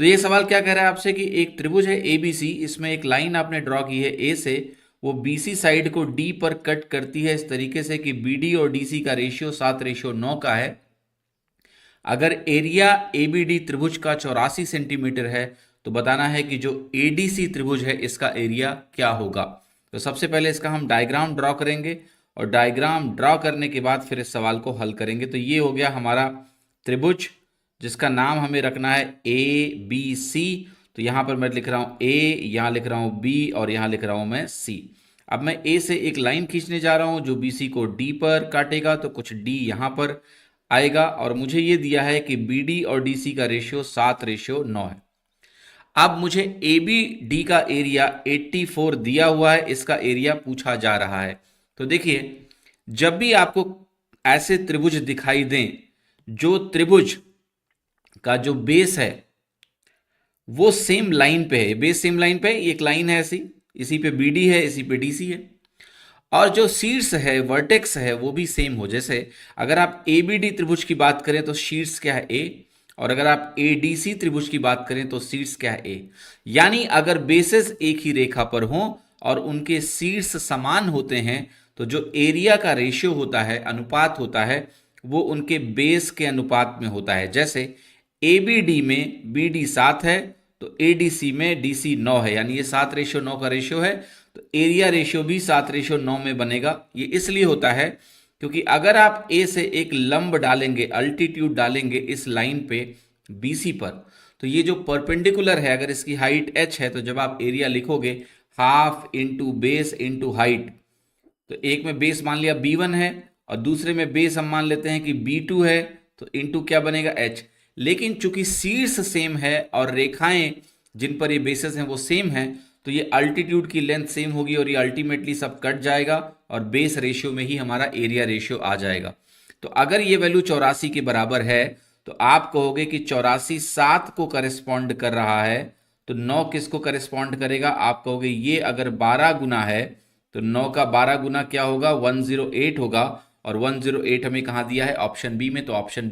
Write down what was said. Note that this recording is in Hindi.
तो ये सवाल क्या कह रहा है आपसे कि एक त्रिभुज है ABC, इसमें एक लाइन आपने ड्रॉ की है A से, वो BC साइड को D पर कट करती है इस तरीके से कि BD और DC का रेशियो 7:9 का है। अगर एरिया ABD त्रिभुज का 84 सेंटीमीटर है तो बताना है कि जो ADC त्रिभुज है इसका एरिया क्या होगा। तो सबसे पहले इसका हम डायग्राम ड्रॉ करेंगे और डायग्राम ड्रॉ करने के बाद फिर इस सवाल को हल करेंगे। तो ये हो गया हमारा त्रिभुज जिसका नाम हमें रखना है ABC। तो यहां पर मैं लिख रहा हूं A, यहां लिख रहा हूं B और यहां लिख रहा हूं मैं C। अब मैं A से एक लाइन खींचने जा रहा हूं जो BC को D पर काटेगा, तो कुछ D यहां पर आएगा और मुझे ये दिया है कि BD और DC का रेशियो 7:9 है। अब मुझे ABD का एरिया 84 दिया हुआ है, इसका एरिया पूछा जा रहा है। तो देखिए, जब भी आपको ऐसे त्रिभुज दिखाई दें जो त्रिभुज का जो बेस है वो सेम लाइन पे है, बेस सेम लाइन पे है, एक लाइन है ऐसी, इसी पे BD है, इसी पे DC है, और जो शीर्ष है वर्टेक्स है वो भी सेम हो। जैसे अगर आप ABD त्रिभुज की बात करें तो शीर्ष क्या है A, और अगर आप ADC त्रिभुज की बात करें तो शीर्ष क्या है A। यानी अगर बेसेस एक ही रेखा पर हों और उनके शीर्ष समान होते हैं तो जो एरिया का रेशियो होता है, अनुपात होता है, वो उनके बेस के अनुपात में होता है। जैसे ABD में BD 7 है तो ADC में DC 9 है, यानी ये 7:9 का रेशियो है, तो एरिया रेशियो भी 7:9 में बनेगा। ये इसलिए होता है क्योंकि अगर आप A से एक लंब डालेंगे, अल्टीट्यूड डालेंगे इस लाइन पे BC पर, तो ये जो परपेंडिकुलर है अगर इसकी हाइट h है तो जब आप एरिया लिखोगे half into base into height, तो एक में बेस मान लिया B1 है और दूसरे में बेस हम मान लेते हैं कि B2 है, तो इंटू क्या बनेगा h। लेकिन चूंकि शीर्ष सेम है और रेखाएं जिन पर ये बेसेस हैं वो सेम है, तो ये अल्टीट्यूड की लेंथ सेम होगी और ये अल्टीमेटली सब कट जाएगा और बेस रेशियो में ही हमारा एरिया रेशियो आ जाएगा। तो अगर ये वैल्यू 84 के बराबर है तो आप कहोगे कि 84 7 को करेस्पॉन्ड कर रहा है, तो 9 किसको करेस्पॉन्ड करेगा? आप कहोगे ये अगर 12 गुना है तो 9 का 12 गुना क्या होगा? 108 होगा, और 108 हमें कहाँ दिया है? ऑप्शन बी में। तो ऑप्शन